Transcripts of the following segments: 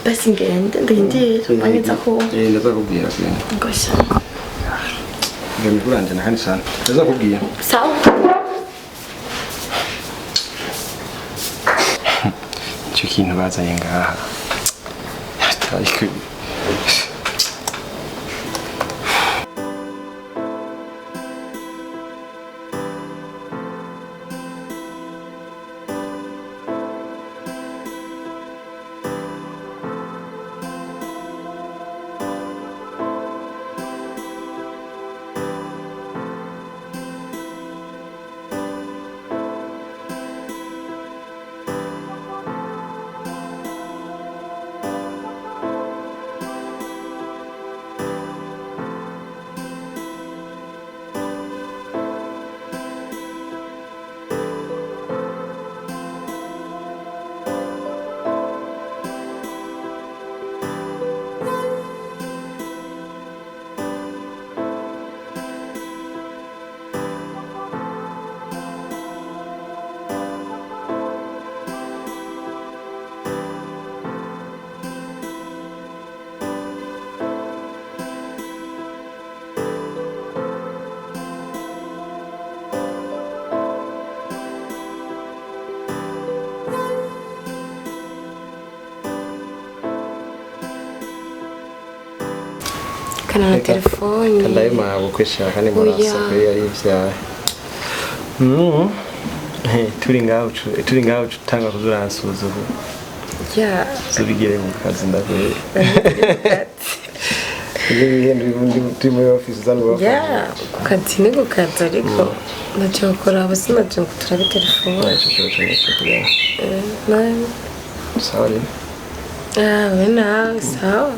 basi ngende ndindira ko ndazakubwira ngosha ngende kuranje nakandi sana ndazakubwira sawa icyo kintu bazanye ngaha ariko kana telefoni kandaye mabo kwishaka ni murasa ko yari ivyaye turi ngaho tutanga kuzuransuza ubu ya zubigere mu kazi ndavuye ndi muri office zanwa ya kukazi ni kukazi ariko ndacokora abasina cyo kuturabe telefoni sawa rero wena sawa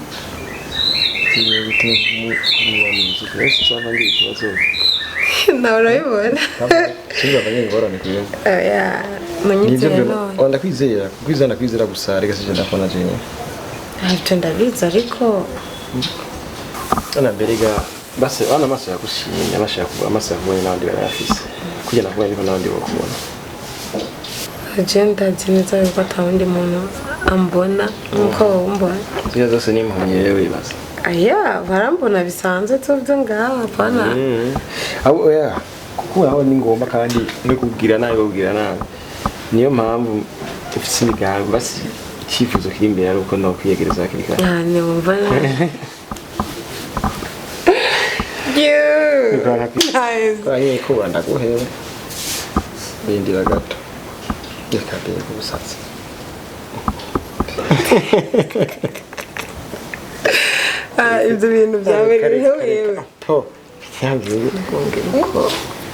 urabibona ndakwizera gusa reka sije ndakona jewe ibyo ndabizi ariko mbere basi wana amaso yagushimye amaso yakubonye n'abandi barayafise kugira ngo niko n'abandi bakubona agenda neza yuko atawundi muntu ambona nkuko wumbona ibyo zose ni impumyi rero wibaza aya barambona bisanzwe tubyo ngaho apana abo kuko aho ni ngomba kandi no kubwira nabi babwira nabi niyo mpamvu ufite imigambi basi cyifuzo kiri imbere ari uko no kwiyegereza hakiri kare ni wumva nice ko ndaguhewe bindira gato yakabeye ku busatsi ibyo bintu byawe rero wewe po byangiye ko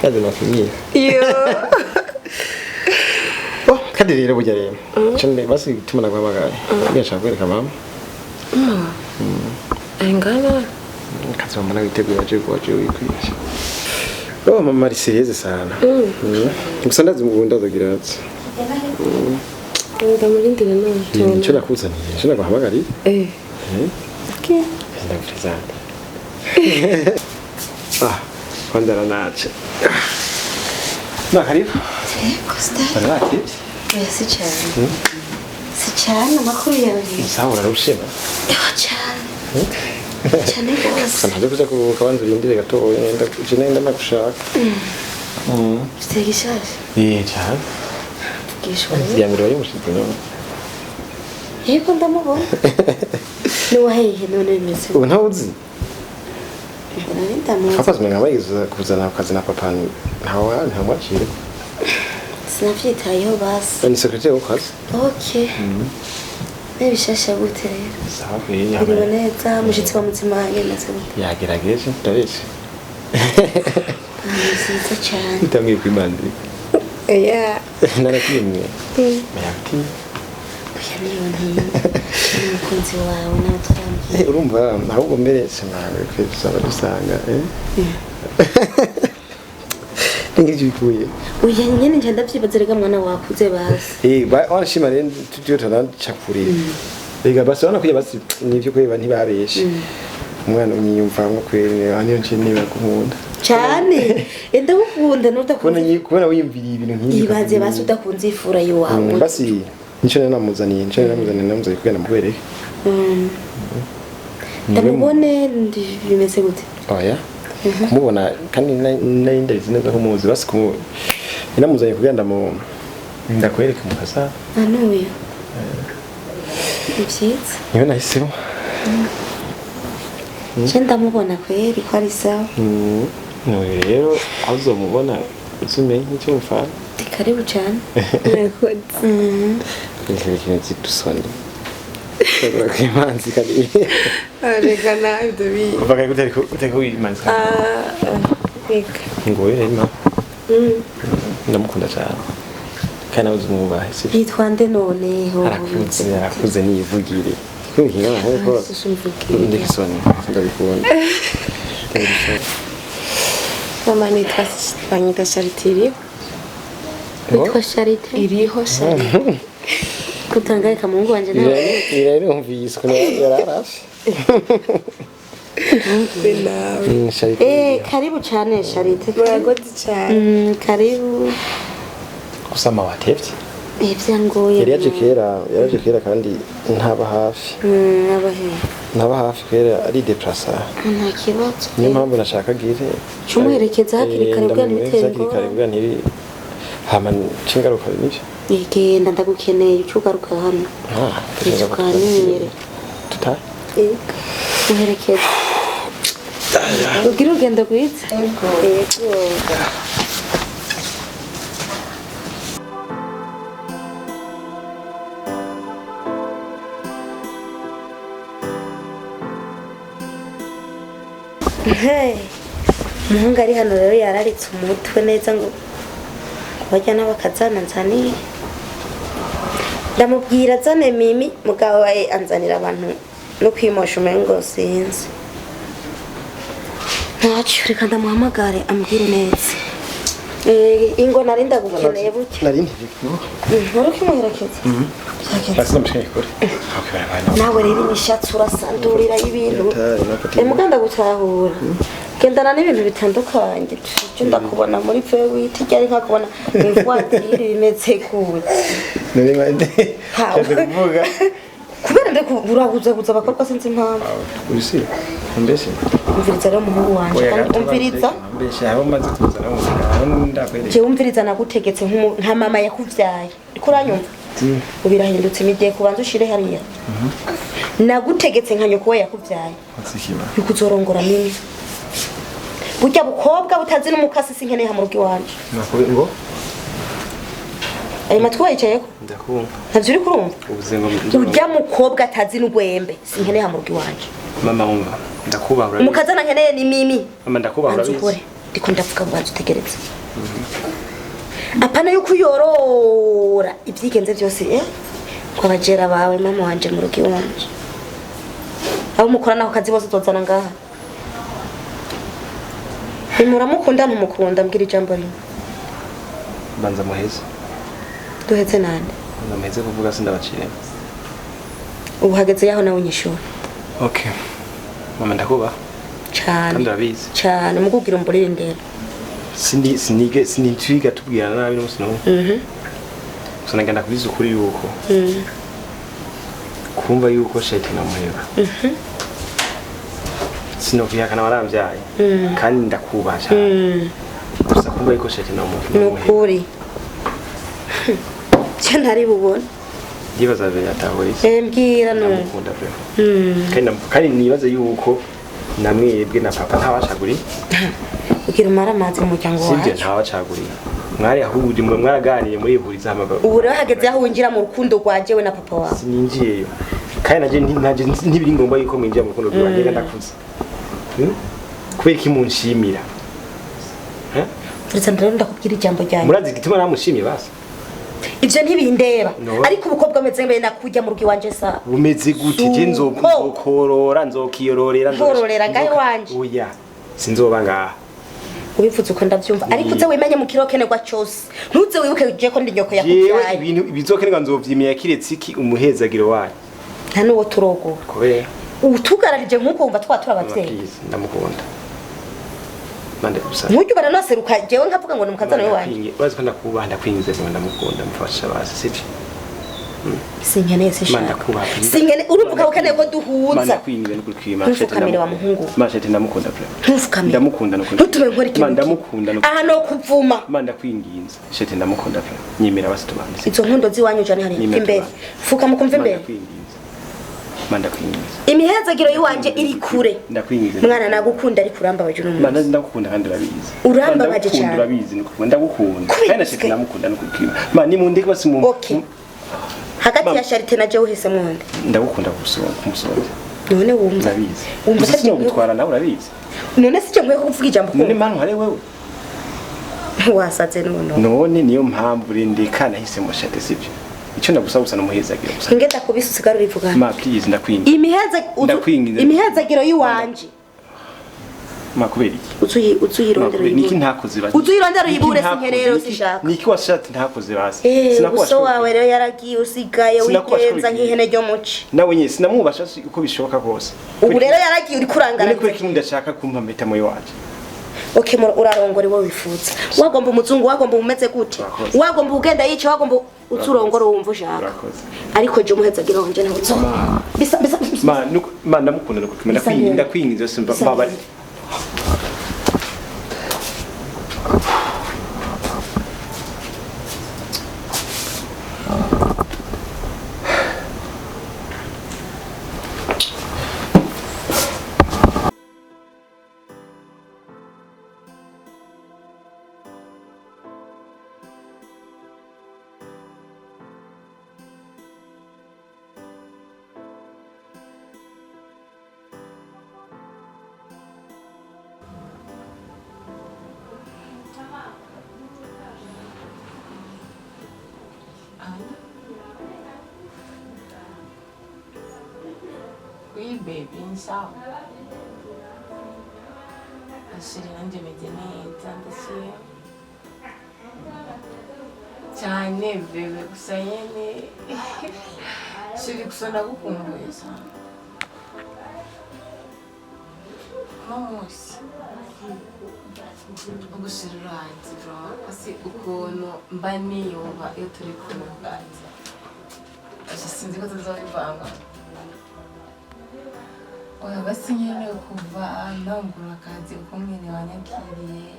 kazi nakumira kadi rero burya rero cyane basi tumana guhamagara nshaka kwereka mama engana kazi mama nawitegura waje wikwisha mama ari serious sana gusa ndazigira ati ndamurindira none cyo nakuzaniye cyo naguhamagariye okay ndakuzana kwandara nache na karibu Costa Salati si cyane si cyane amakuru yawe sawa urarushima cyane rwose ntabwo kuza kubanza urindire gato nenda nagushaka stegishaje cyane gishwa ya mbere wari mushitse no yego ndamubona ni wahehe none bimeze ubu ntawuzi papa zimwe bayiza kuzana akazi na papa ntamwakire sinavyitayeho basi ni secretary w'akazi okay nebishasha gute rero sawa iriwe neza mushitsi wa mutima yemeze yagerageje ndabeshe nziza cyane utamwiye kwimandira narakimwe mayati umukunzi wawe n'abatarambye urumva ahubwo mbere sinawe kwizaba dusanga ngije bikuye uya nyene nje ndavyibaza rega mwana wakuze basi wanashima rero tugiye tanacakure rega basi wana kuya basi nivyo kweba ntibabeshe umwana unyiyumvamwe kwere aniyo nje niba gukunda cyane ndagukunda n'udakunda kubona wiyumviriye ibintu nk'ibi ibaze basi udakunze ifura yiwawe basi nico namuzaniye namuzaniye kugenda mukwereke ndamubone bimeze gute oya kumubona kandi nari ndabizi neza ko muzi basi kumubona inamuzanye kugenda mu ndakwereka mu kasa anuye ibyiza niyo nahisemo je ndamubona kweri ko ari sawa none rero aho uzomubona uzumenye icyo mufana karibu cyane ikintu kidusoni Imanzi kali. Reka na ibyo bi. Uvuga ko uteko imanzi. Reka. Ngoye rema. Ndamukunda cyane. Kana uzumubahe si. Yitwa nde none ho. Arakuze niyivugire. Kuhinga nko. Ndikisoni ndabikubona. Mama nitwa Banyita Charity. Nitwa Charity. Iriho Charity. Kutangaye kamungu wanje nawe. Irero umvise ko yararafi. Karibu cyane Charity. Murakoze cyane. Karibu. Kusama watevye. Ibyangoye. Yaraje kera kandi ntaba hafi. Ntaba hafi kera ari deplasa. Nta kibazo. Niyo mpamvu nashaka gire. Cyumuherekeza hakiri kare bwa nitego. Hama cingaruka nivyo. Igenda ndagukeneye ucugaruka hano. Tukanire. Tuta? Muherekeza. Ugira ugenda gwiza? Yego. Hey. Muhungu ari hano rero yararitse umutwe neza ngo bajya n'abakazana nzaniye. Ndamubwira zane Mimi mugabo wae anzanira abantu no kwimosha umengo sinzi. Ntacyo reka ndamuhamagare ambwire neza. Ingo narinda gukeneye buke. Narindi biko. Nkuru kimuherekeza. Basi mshike kure. Nawe rero nishatse urasandurira ibintu. Muganda gutahura. Gendana n'ibintu bitandukanye. Cyo ndakubona muri fewe tijyari nkakubona imvuatiri bimeze gute. Nari mande. Ndavuga. Kubera ndakuraguza abakorwa sinzi impamvu. Urisi. Mbese. Umviriza rero umuhungu wanje kandi umviriza. Mbese abo maze kuzana mu ndakwere. Je umviriza nagutegetse nka mama yakuvyaye. Iko uranyumva? Ubirahindutse imigiye kubanza ushire hariya. Nagutegetse nka nyoko we yakuvyaye. Nsikiba. Ukuzorongora Mimi. Burya bukobwa butazi n'umukasi sinkeneye hamurugi wanje. Nakubi ngo Ayo matwi wayicayeko? Ndakumva. Ntavyo uri kurumva? Ubuzengo. Burya mukobwa atazi n'ugwembe sinkeneye hamurugi wanje. Mama umva. Ndakubahura. Umukazana nkeneye ni Mimi. Mama ndakubahura bizi. Ndiko ndavuga ngo utegereze. Apana yuko yorora ibyigenze byose kwa bajera bawe mama wanje mu rugi wanje. Abo mukora naho kazi bose tozana ngaha. Muramukunda ntumukunda mbwira ijambo rimwe. Banza muheze. Duheze nande? Ndameze kuvuga sindabacire. Ubuhageze yaho nawe nyishura. Okay. Mama ndakuba. Cyane. Ndabizi. Cyane mukubwira umburire ndera. Sinitwiga tubwirana nabi n'umunsi n'umwe. Gusa nagenda kubiza ukuri yuko. Kumva yuko sheti namuheba. Sinokuyakana waramvyaye. Kandi ndakubaha cyane. Gusa kumva yuko sheti namuheba. Nukuri. Cyo ntari bubone. Ndibaza be yatawe. Mbwira no. Ndamukunda pe. Kandi nibaza yuko namwebwe na papa ntabashaguri. Ugira maramazi mu muryango wawe. Sibye ntabacaguri. Mwari ahuje mwaraganiye muri ihuriza amaga. Ubu rero hageze aho winjira mu rukundo rwajewe na papa wawe. Sininjiyeyo. Kandi naje ntibiri ngombwa yuko mwinjira mu rukundo rwanjye ndakuze. Kubera iki munshimira? Ndetse ndero ndakubwira ijambo ryanjye. Murazi gituma namushimye basi. Ivyo ntibindeba. Ariko ubukobwa ameze mbe nakujya mu rugi wanje sa. Bumeze gute je nzokorora nzokiyororera nzororera ngahe wanje. Oya. Sinzoba ngaha. Ubivuze uko ndavyumva ariko uze wimenye mu kirokenerwa cyose ntuze wibuke je ko ndi nyoko yakuvyaye yewe ibintu bizokenerwa nzovyimiye kiretse iki umuhezagiro wayo nta nuwo turogo kubera utugararije nkuko wumva twatura abavyeyi ndamukunda mande gusa nujye baranaseruka jewe nkavuga ngo ni mukazana we wanje bazi ko ndakubaha ndakwinze ngo ndamukunda mufasha basi sivyo Sinkeneye se Manda shaka. kuba. Sinkeneye uruvuga ukeneye ko duhuza. Manda kwingiza n'ukuri Ntufukamire wa muhungu. Mashete ndamukunda pre. Ntufukamire. Ndamukunda n'ukuri. Ntutume nkora ikintu. Manda mukunda n'ukuri. Aha no kuvuma. Manda kwinginza. Shete ndamukunda pre. Nyimira basitubandise. Izo nkondo ziwanyu jane hari imbere. Fuka mukumva imbere. Manda kwinginza. Imihezagiro yiwanje iri kure. Ndakwinginza. Mwana nagukunda ari kuramba baje no. Manda ndakukunda kandi urabizi. Uramba baje cyane. Urabizi n'ukuri. Ndagukunda. Kandi na shete ndamukunda n'ukuri. Ma ni munde kwasi mu. Okay. Hagati ya Charite na je uhise mwonde. Ndagukunda kumusonga. None wumva. Urabizi. Wumva se cyo gutwara nawe urabizi. None se cyo nkwiye kuvuga ijambo ko. None manu hari wewe. Wasaze none. None niyo mpamvu rindikana hisemo shate sivyo. Ico ndagusaba gusa n'umuhezagiro gusa. Ngenda kubisusigara urivuga. Ma please ndakwinginze. Imihezagiro yiwanje. Ma kubera iki? Uzuyirondera. Niki ntakoze basi. Uzuyirondera uyibure sinkerero sishaka. Niki washatse ntakoze basi. Sinakubasha. Uso wawe rero yaragiye usigaye wigenza nk'ihene ryo muci. Nawe nyese sinamubasha uko bishoboka kose. Ubu rero yaragiye uri kurangara. Niko iki ndashaka kumpa mpeta moyo waje. Okay urarongora iwo wifuza. Wagomba umuzungu wagomba umeze gute? Wagomba ugenda yice wagomba uturongora wumva ushaka. Ariko je umuhezagiro wanje nawe zo. Bisa. Ma ndamukunda ndakwinginze simba baba. Oui, baby, sawa. Ashiri nanje meze neza ndashye. Cyane bebe gusa nyene. Shiri gusa ndagukumbuye sana. Mamusi. Ugushira uranzi bro. Asi ukuntu mba niyumva iyo turi kumwe bwanjye. Sinzi ko tuzabivanga. Oya basi nyene kuva ndangura akazi uko mwene wanyakiriye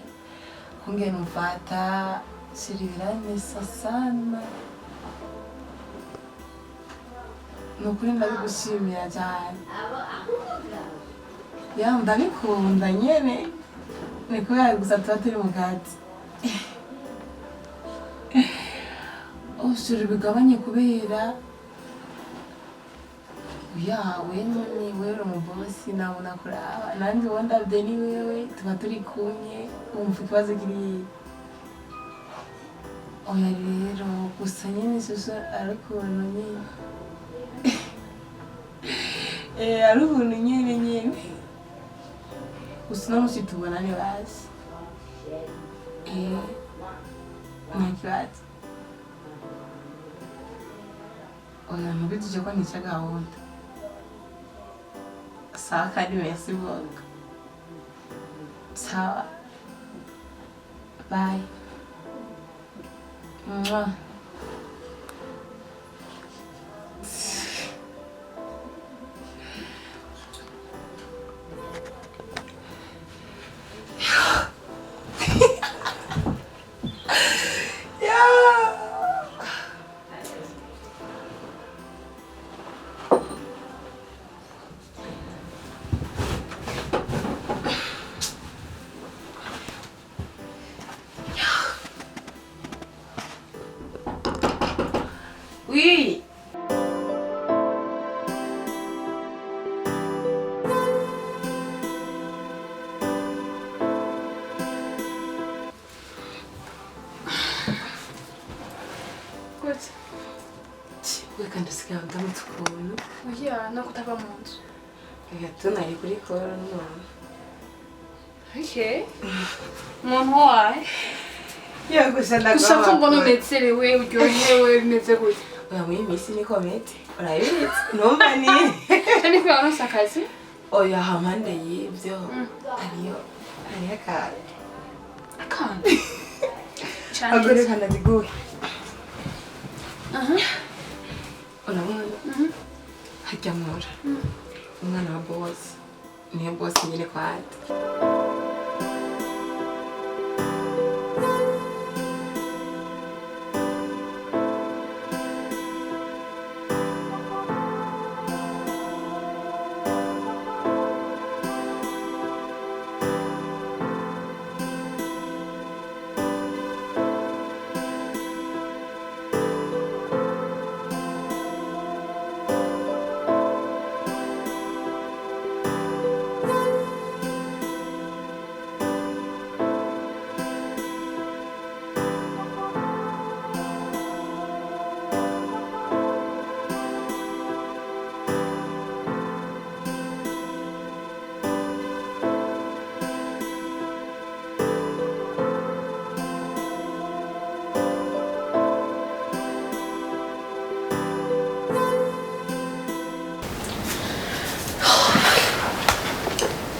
kungena umfata shiri biranesa sana nukuri ndabigushimira cyane ya ndabikunda nyene niko yari gusa tuba turi mu kazi shiri bigabanye kubera yawe none wewe umubosi nabona kuraba nandi wonda deni wewe tuba turi kumwe umva ikibazo kiri oya rero gusa nyine suso arakuntu nyine arukuntu nyine gusa namusi tubonane basi nta kibazo oya ntubituje ko nica gahunda sawa kandi merci beaucoup. Sawa. Bye. Mwah. Oui. Good. Weka ndasikia ndamutse ukuntu. Oya, no kutava mu nzu. Reka tunari kuri koro none. Okay. Umuntu wawe. Ya gusa ndagwa. Gusa ko mbona unezerewe uryohewe bimeze gute. Oya muri misi ni komete. Urabizi? Numva ni. Cyane ko yaronse akazi. Oya hamande y'ibyo. Ariyo akana. Akana. Agore kana biguye. harya mura umwana wa boss niyo boss nyine kwati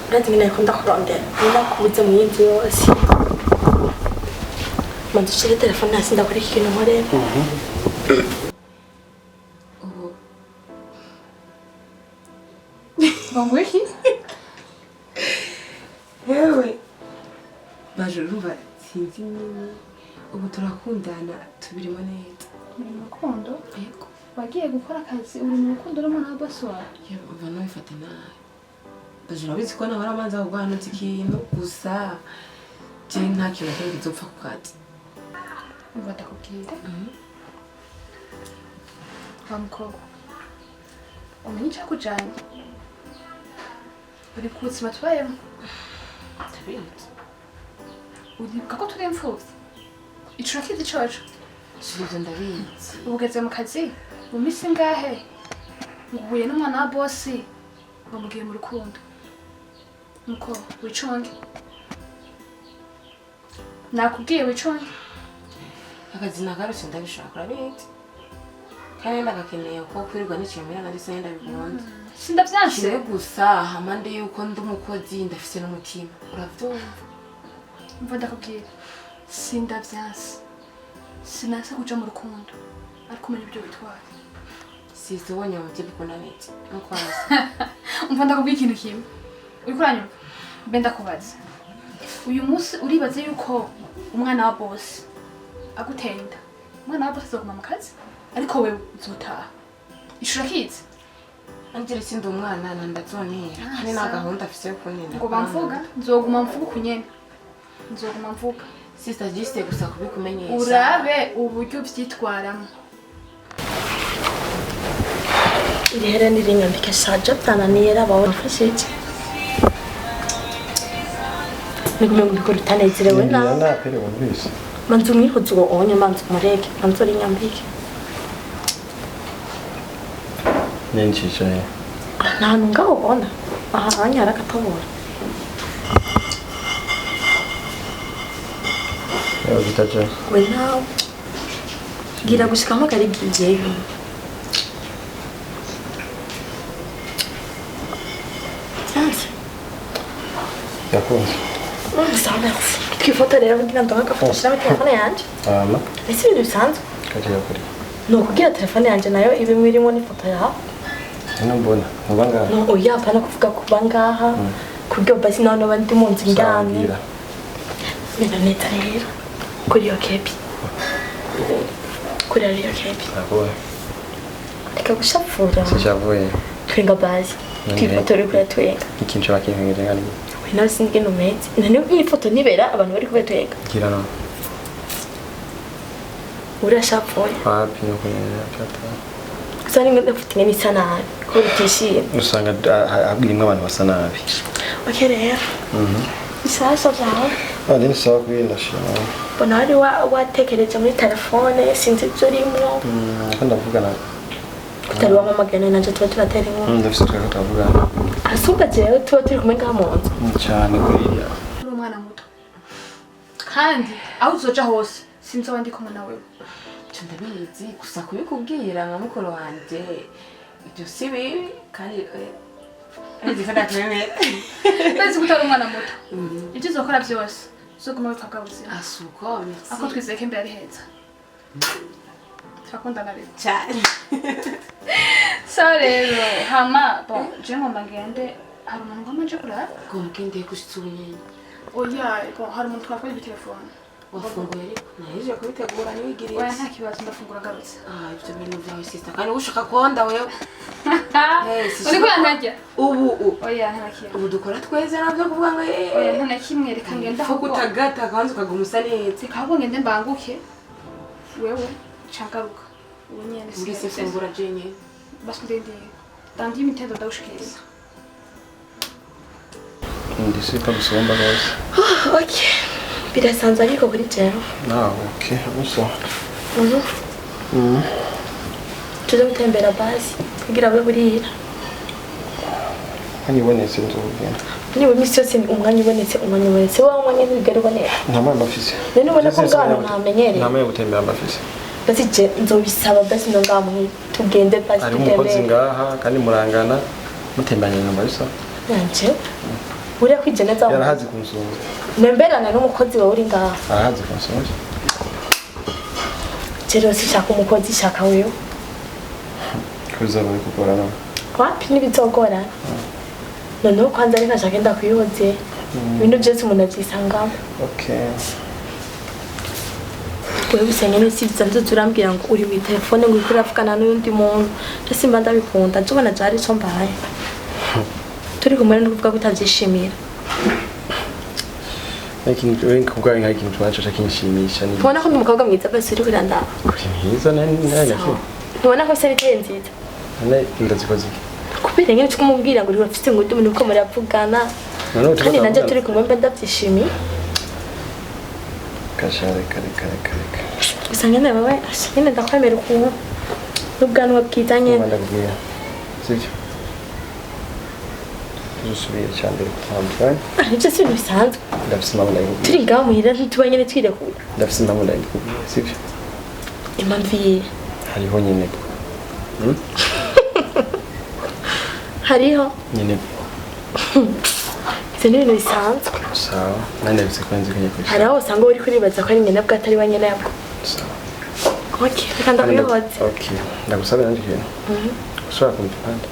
Uretse nyine ko ndakurondera ndakubuze mu yindi yose manzi ushire telefone hasi ndakora ikintu nkorera Ngo iki? Wewe bajuru urumva sinzi nyine ubu turakundana tubirimo neza Muri mu rukundo? Yego. Wagiye gukora akazi uri mu rukundo n'umuntu wa boss wawe? yewe umva nabifata nabi bajuru abizi ko nawe aramanza kuguhanutsa ikintu gusa je nta kintu kingi nzopfa ku kazi Umva ndakubwira. Wa mukobwa. Umenye icyakujanye. Uri ku buzima tubayemo. ndabizi Uribuka ko turi imfuvyi? Icuro kizi coco. sivyo ndabizi Ubugeze mu kazi mu minsi ngahe nguhuye n'umwana wa bosi bamugiye mu rukundo nuko wicunge nakubwiye wicunge akazi nagarutse ndabishaka urabizi kandi ndagakeneye ko kwirirwa n'ikintu mera nari senda bigunda sindavyanse kimwe gusa hamande yuko ndi umukozi ndafise n'umutima uravyumva mva ndakubwira sindavyanse sinase kuja mu rukundo ariko umenya ibyo bitwara size ubonye mu byo kunanitse nuko hasi umva ndakubwira ikintu kimwe uriko uranyumva mbe ndakubaza uyu munsi uribaze yuko umwana wa bosi aguteye inda umwana wa bosi azoguma mu kazi ariko wewe uzotaha ishura kizi angere sindi umwana ndazonera kandi nta gahunda afise yo kunenda ngo bamvuga nzoguma mvuga uko nyene nzoguma mvuga sister jiste gusa kubikumenyesha urabe uburyo vyitwaramo irihere nirinyambike shaje byananiye rabawe mfashije nigume ngiko rutanezerewe na napere wumvise manzi umwihuza uwo onye manzi umureke manzi urinyambike nenchichaye nta hantu ngaho ubona aha hanya hari agatobora yawe bitaje we nawe gira gushika mpagara igiyeyo Sanse yakunze Sana twifoto rero kugira ngo ndagafashira telefone yanje ama ese ibintu bisanzwe kaje yakuri no kugira telefone yanje nayo ibe mwirimo n'ifoto yawe nambona mubanga no oya apana kuvuga kuba ngaha kubyo basi nawe n'abandi mu nzu njyane bino neza rero kuri iyo kepi kuri iyo kepi akoye reka gushapfura sishavuye twenga basi twifoto rero kuri twenga ikintu bakinkengere ngani we nawe sinzi no mezi nani iyi foto nibera abantu bari kuri twenga gira no urashapfuye papi no kunyera cyata sani ngafite n'isa nabi ko bitishimye usanga abwirimo abantu basa nabi okay rero isasa zawe ari sawa kwinda shima bona wari watekereje muri telefone sinzi ibyo urimo kandi avugana kutari wamamagana nanje tuba turatera inkuru ndafise twako tavugana asuka rero tuba turi kumwe ngaha mu nzu cyane kuriya uri umwana muto kandi aho uzoja hose sinzi abandi kumwe na wewe cyo ndabizi gusa kubikubwira nka mukoro wanje ibyo si bibi kandi ndifata twemera ndazi gutara umwana muto ibyo uzokora byose uzoguma wipfa bwa buzima asuko ako twizeye ko imbere ari heza turakundana rero cyane rero hama bon je ngomba ngende hari umuntu ngomba nje kurara ngo mugende gushitsura nyene oya bon hari umuntu twakora telefone wafunguye ariko naheje kubitegura niwigiriye oya nta kibazo ndafungura garutse ivyo bintu vyawe sister kandi ushaka konda wewe uri kwantajya ubu oya nta kibazo ubu dukora tweze navyo kuvuga ngo oya nta na kimwe reka ngende aho kutagata kanzu kagumusa neza kabo ngende mbanguke wewe chagaruka ubu nyene ngise fungura jenye basi ndende ndandi imitendo ndawushikiriza ndisipa gusomba gose okay birasanzwe ariko kuri jewe okay uso tuze gutembera basi kugira we burira hani bonetse nzogenda niwe misi yose umwanya ubonetse wa mwanya ntibigari ubonera nta mpamvu afise rero ubona ko bwana ntamenyereye nta mpamvu gutembera amafise basi je nzobisaba basi no ngamu tugende basi ari umukozi ngaha kandi murangana mutembanye nyuma bisa nanje uriya kwijana za yarahazi kunsunga nemberana n'umukozi wawe uri ngaha arahazi kunsunga rero sishaka umukozi shaka wewe kuza bari kugorana wapi n'ibizogorana noneho kwanza ari nkashaka enda kuyihoze ibintu byose umuntu abyisangamo okay wewe bisenge n'isibyiza nzo urambwira ngo uri mu telefone ngo ukuri avugana n'undi muntu simba ndabikunda njobona cyari cyo mbaye turi kumwe no kuvuga ko utabyishimira ikintu wengi kubwa nka ikintu cyacu cyakinshimisha ni ubona ko ndi umukobwa mwiza basi uri kuranda kuri nkiza nanya cyo ubona ko se biteye nziza nane ndazikoze kubera nyine tukumubwira ngo urafite ngo umuntu uko muravugana kandi nanjye turi kumwe mbe ndabyishimiye kashare kare gusa nyine bawe nyine ndakwemera ukuntu n'ubwanwa bwiza nyine ndakubwira sivyo tusubiye cyane kutambuka ibyo si ibintu bisanzwe ndafise impamvu ndayikubwira turi ngaho muhira ntituba nyine twirekura ndafise impamvu ndayikubwira sivyo impamvu iyihe hariho nyine hariho nyine ibyo ni ibintu bisanzwe sawa nane bise kwanze kwenye kuri hari aho usanga uri kuribaza ko ari nyine bwa atari wa nyine yabwo sawa okay reka ndakuyoboze okay ndagusabira nje kintu ushobora kumfanda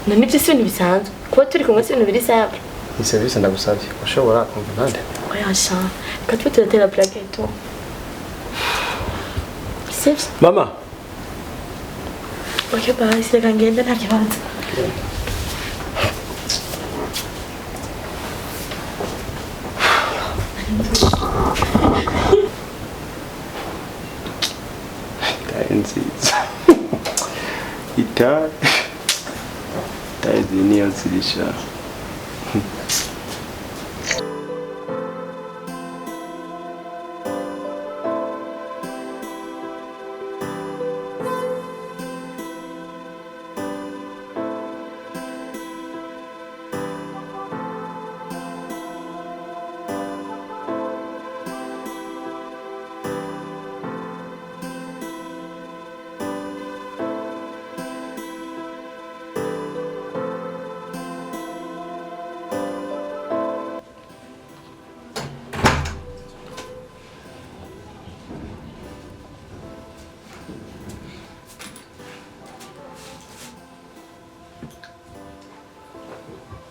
none ibyo si ibintu bisanzwe kuba turi kumwe si ibintu biri simple ni service ndagusabye ushobora kumfanda oya sha reka tube turatera bracket sivyo mama okay basi reka ngende nta kibanza nziza ita niyo zirisha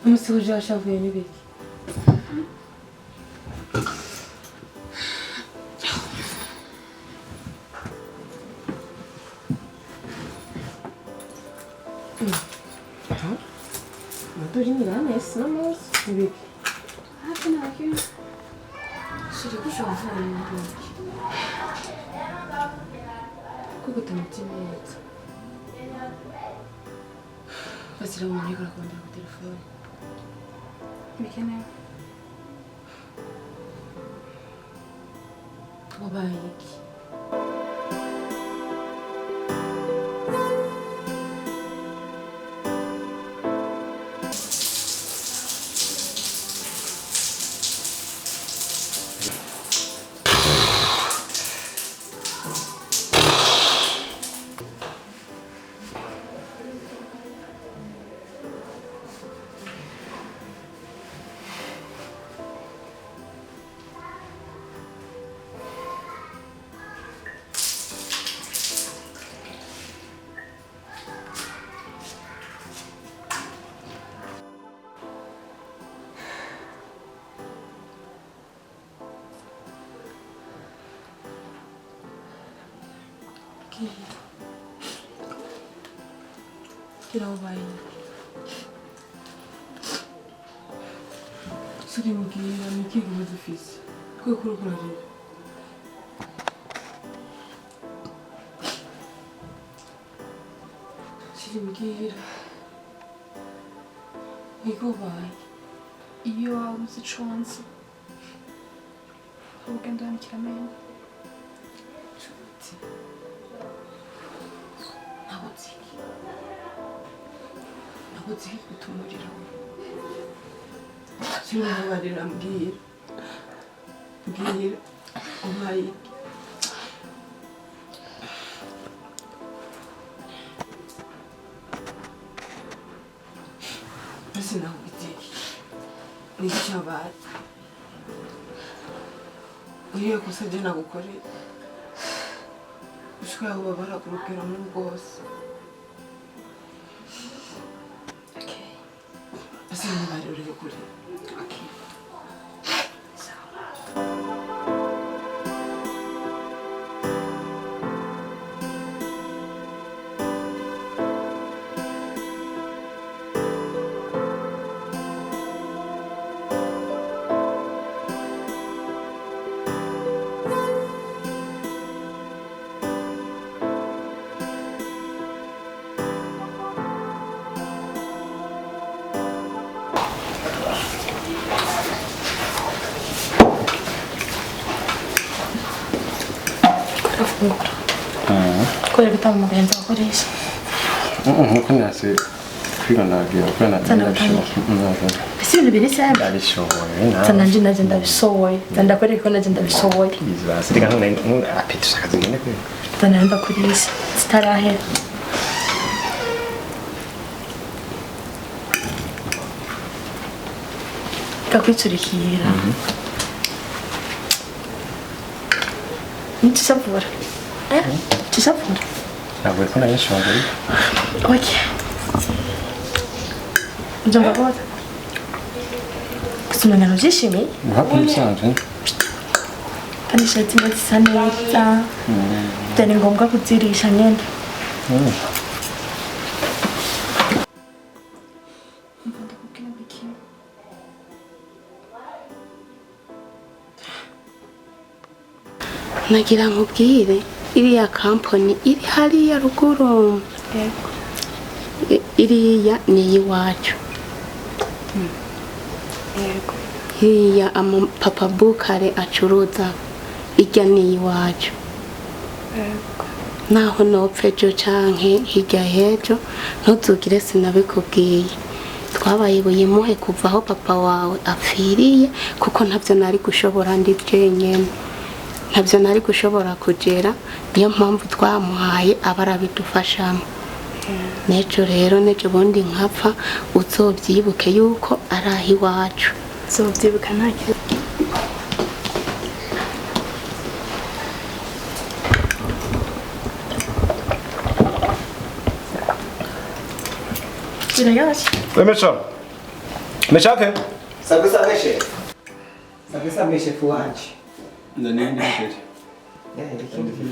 umusuje washavuye n'ibiki Maduri mirana esse não é isso. Ah, que não, aqui. Seria que jogo foi muito. Kuko tamutimeza. Basira umuntu ariko arakondera ku telefone. Bikenewe. Wabaye iki? kirabaye suri mbwira nikigo dufise kwe kurugurira suri mbwira nikubaye iyo wabuze iconsi urugendo wandikira amenyo nabuze gutumurira simubabarira mbwira umpaye ese nabuze n'icyabaye uriye gusa je nagukoreye ushobora kuba barakurukira muri bwose ese mubarire kuri kubera gutanga umugenzi wakoresha nkuko nasi kwiranagira ese ibintu biri cyane ndabishoboye nanje naje ndabishoboye ndakwereka ko naje ndabishoboye bizasirika none apeti shakazi ngene kwe ndanamba kurisha zitarahera kakwicurikira Nichisavura. Nichisavura. ntabwo ko nayishoboye Okay. Ujya bota. Kusumana nujishimi? muhapi musanzwe Kandi ishati neza neza. Byari ngombwa kuzirisha nyene. nagira nkubwire iriya kampani iri hariya ruguru iriya ni iwacu iriya papa bukare acuruza irya ni iwacu naho nopfa ejo canke hirya hejo ntuzugire sinabikubwiye twabaye buyimuhe kuva aho papa wawe apfiriye kuko ntavyo nari gushobora ndi jenyene ntabyo nari gushobora kugera niyo mpamvu twamuhaye abarabidufashamo n'ejo rero n'ejo bundi nkapfa uzobyibuke yuko ari aho iwacu Uzobyibuka nta kibazo. Birayoshe. meshake Sabe chef. Sabe chef wanje. ndani ndisheti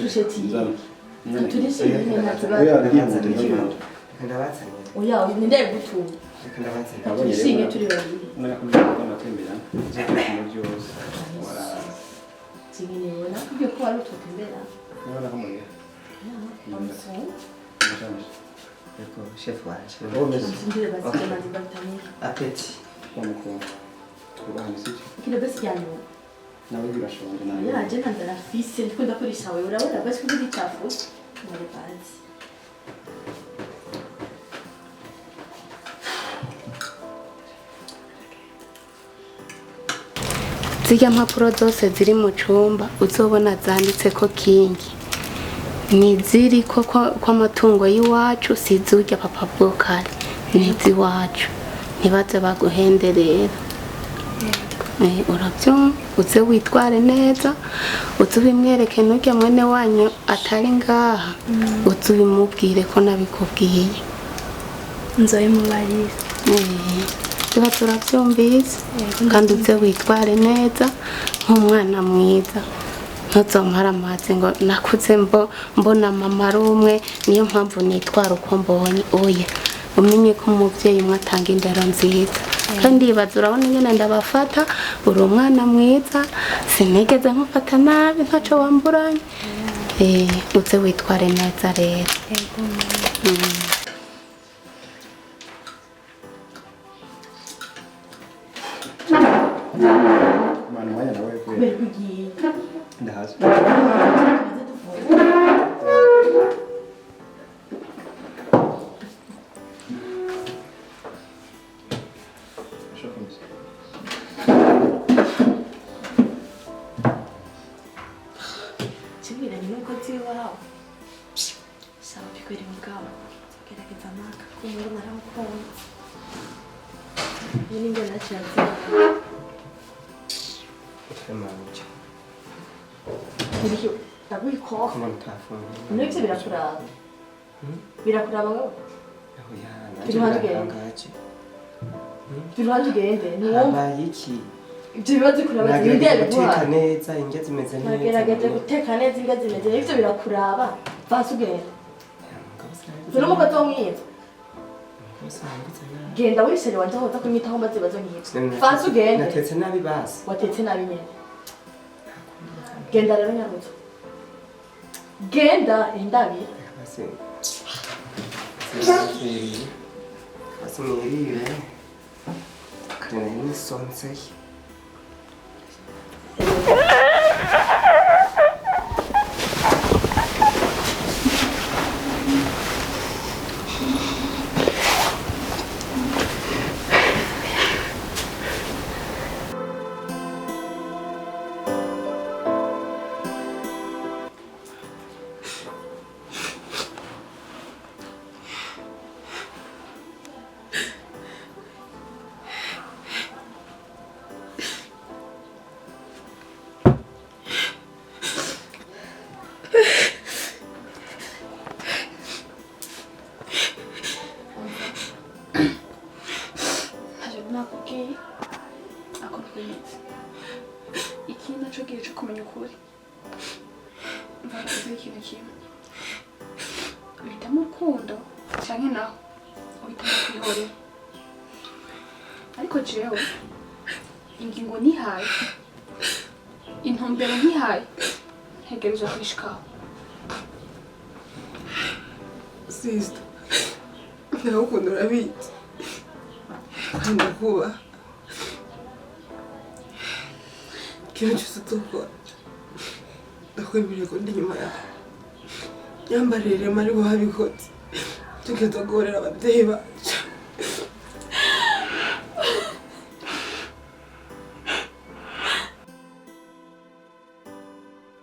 Tusheti. Turishe nyine Ndabatsanya. Oya, ni ndeye gutunga. Ndabatsanya. Turishinge turi babiri. nakubwira natembera mu byose Zingine wona kubyo ko ari utotembera. nabona ko muri Yego chef wanje. Zingine bazigama zibatamira. Apeti. umukobwa twubahana isiki Kile basi yanyu. nawe birashonje nawe Ya je ndanzara fise ndiko ndakoresha wewe urabona basi kubiri chafu. Muri bazi. zirya mpapuro zose ziri mu cumba uzobona zanditse ko kingi ni ziri ko amatungo y'iwacu si zurya papa bukare ni iz'iwacu ntibaze baguhenderera urabyumva uze witware neza uze ubimwereke nturya mwene wanyu atari ngaha uze ubimubwire ko nabikubwiye Nzoyimubarira. tuba turabyumvise kandi uze witware neza nk'umwana mwiza ntuzomara amazi ngo nakuze mbona mama ari umwe niyo mpamvu nitwara uko mbonye oya umenye ko umuvyeyi umwe atanga indero nziza kandi ibaza urabona ingene ndabafata uri umwana mwiza sinigeze nkufata nabi ntaco wamburanye uze witware neza rero mwana wanya nawe kubera ugiye ndahazi Chibira nuko tiwao sawa bikwiri mugabo gerageza maka kumwe naramukunda yini ngo nachaza Manje. Nibyo ndabiko Kama mtafunga. nibyo birakuraba birakuraba ngo Aho ya. Turuhanje ugende niwo Habaye iki? ibyo bibazo kuraba Nagerageje zindya guteka biguha neza, indya zimeze neza. nagerageje guteka neza imbwa zimeze nibyo birakuraba fasi ugende zuri mu kato mwiza genda wishere wanje aho kunyitaho maze bazo nk'ibyo fasi ugende Natetse nabi basi. watetse nabi nyene genda rero nyaruzo genda indabi Basi. Basi mwirire. Kana ni sonse. nakubwiye akubwiye iki naco gihe cyo kumenya ukuri mvagaze ikintu kimwe uhitamo urukundo canke naho uhitamo kwihorera ariko jewe ingingo nihaye intumbero ntihaye ntegerezwa kwishikaho Sister, ndagukunda urabizi ndakubaha ikintu cyose uzokora ndakwemereye ko ndi inyuma yawe nyambarire rema ariko wabikoze tugeza guhorera ababyeyi bacu